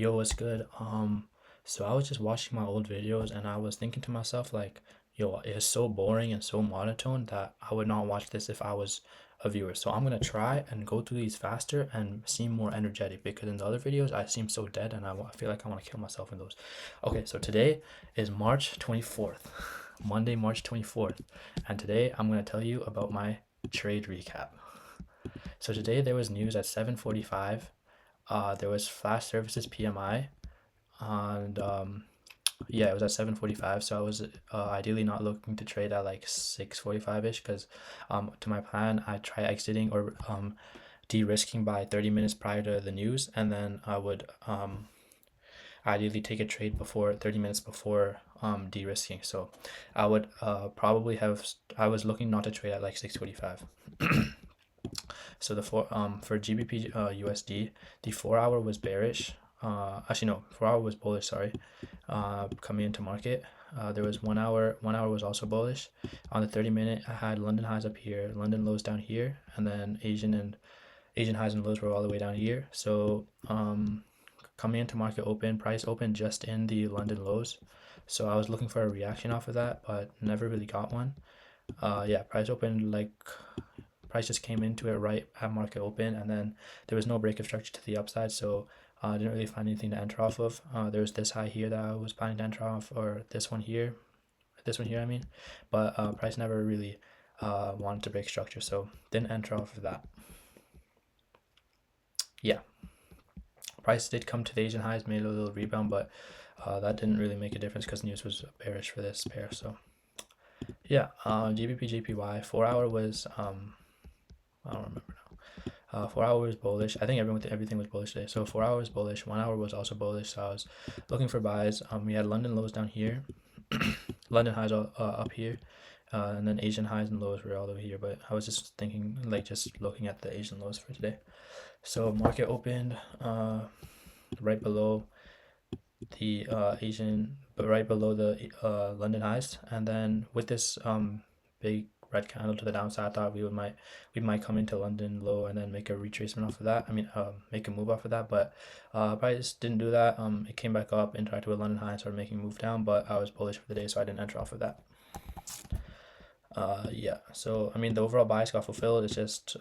Yo, what's good? So I was just watching my old videos and I was thinking to myself like, yo, it's so boring and so monotone that I would not watch this if I was a viewer. So I'm gonna try and go through these faster and seem more energetic because in the other videos I seem so dead and I feel like I want to kill myself in those. Okay, so today is March 24th, Monday, March 24th, and today I'm gonna tell you about my trade recap. So today there was news at 7:45. There was flash services PMI, and yeah, it was at 7:45. So I was ideally not looking to trade at like 6:45 ish because to my plan I try exiting or de-risking by 30 minutes prior to the news, and then I would ideally take a trade before 30 minutes before de-risking. So I would probably have I was looking not to trade at like 6:45. So for GBP USD, the 4 hour was bearish. Actually no, 4 hour was bullish. Sorry, coming into market. There was 1 hour. 1 hour was also bullish. On the 30 minute, I had London highs up here, London lows down here, and then Asian highs and lows were all the way down here. So coming into market open, price opened just in the London lows. So I was looking for a reaction off of that, but never really got one. Yeah, price opened like price just came into it right at market open, and then there was no break of structure to the upside, so I didn't really find anything to enter off of. There was this high here that I was planning to enter off, or this one here, I mean, but price never really wanted to break structure, so didn't enter off of that. Yeah, price did come to the Asian highs, made a little rebound, but that didn't really make a difference because news was bearish for this pair. So yeah, GBP JPY 4 hour was I don't remember now. 4 hour was bullish. I think everything was bullish today. So 4 hours bullish. 1 hour was also bullish. So I was looking for buys. We had London lows down here, London highs up here, and then Asian highs and lows were all over here. But I was just thinking, like, just looking at the Asian lows for today. So market opened right below the Asian, but right below the London highs, and then with this big red candle to the downside, I thought we might come into London low and then make a retracement off of that. I mean, make a move off of that, but price didn't do that. It came back up, interacted with London high, and started making a move down, but I was bullish for the day, so I didn't enter off of that. Yeah, so I mean, the overall bias got fulfilled. It's just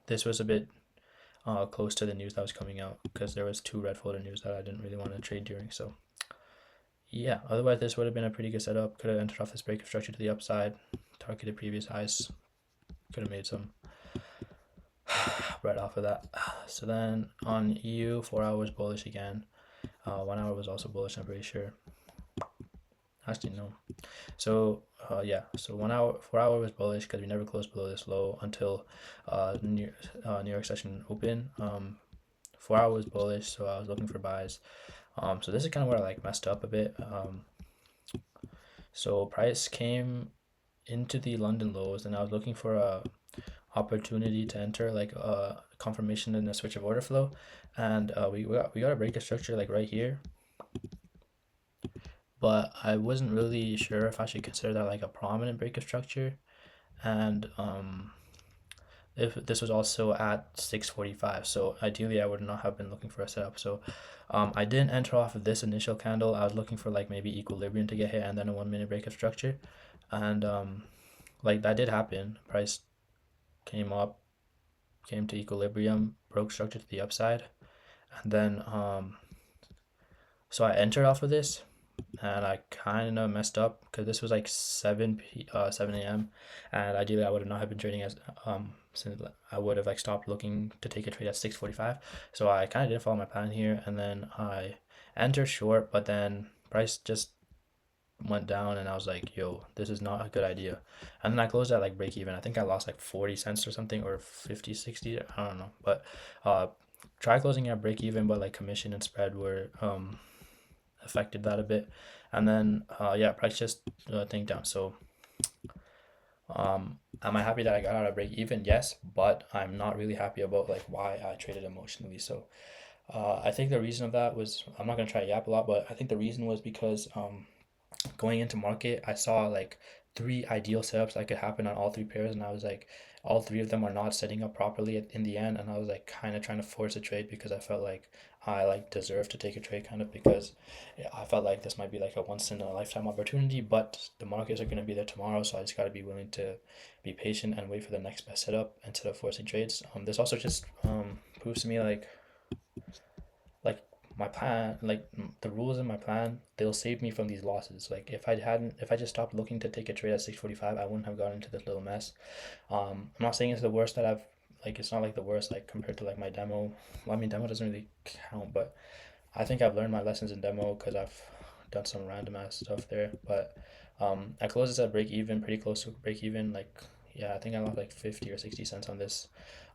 this was a bit close to the news that was coming out because there was two red folder news that I didn't really want to trade during. So yeah, otherwise this would have been a pretty good setup. Could have entered off this break of structure to the upside, targeted previous highs, could have made some right off of that. So then on EU, 4 hours bullish again. 1 hour was also bullish, I'm pretty sure. Actually, no. So yeah, so 1 hour, 4 hour was bullish because we never closed below this low until New York session open. 4 hour was bullish, so I was looking for buys. So this is kind of where I like messed up a bit. So price came into the London lows, and I was looking for a opportunity to enter, like a confirmation in a switch of order flow, and we got a break of structure like right here, but I wasn't really sure if I should consider that like a prominent break of structure, and if this was also at 6:45, so ideally I would not have been looking for a setup. So I didn't enter off of this initial candle. I was looking for like maybe equilibrium to get hit and then a 1 minute break of structure, and like that did happen. Price came up, came to equilibrium, broke structure to the upside, and then so I entered off of this, and I kind of messed up because this was like 7 a.m. and ideally I would not have been trading as since I would have like stopped looking to take a trade at 6:45. So I kind of didn't follow my plan here, and then I entered short, but then price just went down and I was like, yo, this is not a good idea. And then I closed at like break even. I think I lost like 40 cents or something, or 50, 60, I don't know. But try closing at break even, but like commission and spread were affected that a bit. And then yeah, price just thing down. So am I happy that I got out of break even? Yes, but I'm not really happy about like why I traded emotionally. So I think the reason of that was, I'm not gonna try to yap a lot, but I think the reason was because going into market, I saw like three ideal setups that could happen on all three pairs, and I was like, all three of them are not setting up properly in the end, and I was like kind of trying to force a trade because I felt like I like deserve to take a trade kind of because yeah, I felt like this might be like a once in a lifetime opportunity, but the markets are going to be there tomorrow, so I just got to be willing to be patient and wait for the next best setup instead of forcing trades. This also just proves to me like my plan, like the rules in my plan, they'll save me from these losses. Like if I just stopped looking to take a trade at 6:45, I wouldn't have gotten into this little mess. I'm not saying it's the worst that I've like. It's not like the worst like compared to like my demo. Well, I mean, demo doesn't really count, but I think I've learned my lessons in demo because I've done some random ass stuff there. But I closed this at break even, pretty close to break even. Like yeah, I think I lost like 50 or 60 cents on this.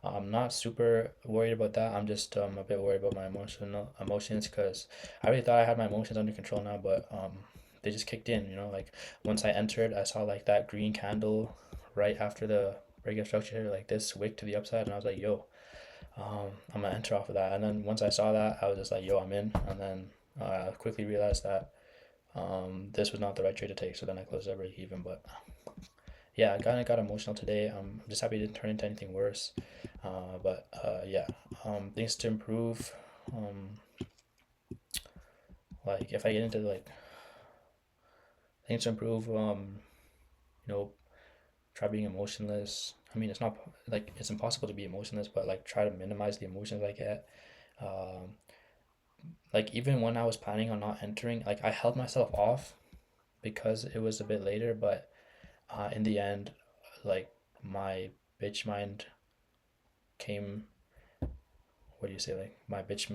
I'm not super worried about that. I'm just a bit worried about my emotions because I really thought I had my emotions under control now, but they just kicked in. You know, like once I entered, I saw like that green candle right after the breakout structure, like this wick to the upside, and I was like, yo, I'm gonna enter off of that. And then once I saw that, I was just like, yo, I'm in. And then I quickly realized that this was not the right trade to take. So then I closed at break even. But yeah, I kind of got emotional today. I'm just happy it didn't turn into anything worse. Yeah, things to improve. Um, like if I get into like things to improve, you know, try being emotionless. I mean, it's not like it's impossible to be emotionless, but like try to minimize the emotions I get. Um, like even when I was planning on not entering, like I held myself off because it was a bit later, but in the end, like my bitch mind came. What do you say? Like my bitch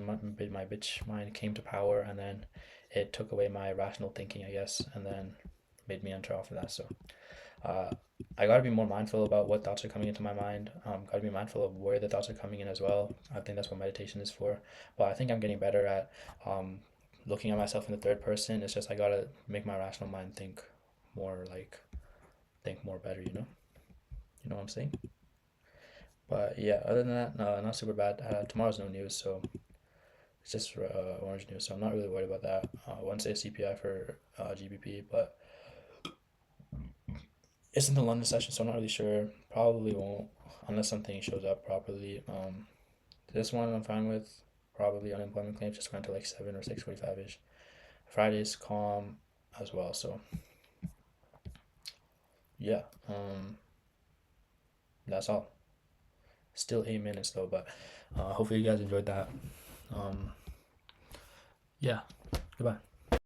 mind came to power, and then it took away my rational thinking, I guess, and then made me enter off of that. So uh, I got to be more mindful about what thoughts are coming into my mind. Got to be mindful of where the thoughts are coming in as well. I think that's what meditation is for. But I think I'm getting better at um, looking at myself in the third person. It's just I got to make my rational mind more like think more better. You know what I'm saying? But yeah, other than that, no, not super bad. Tomorrow's no news, so it's just orange news. So I'm not really worried about that. Wednesday CPI for GBP, but it's in the London session, so I'm not really sure. Probably won't unless something shows up properly. This one I'm fine with. Probably unemployment claims just went to like 7 or 6:45 ish. Friday's calm as well. So yeah, that's all. Still 8 minutes though, but hopefully you guys enjoyed that. Um, yeah, goodbye.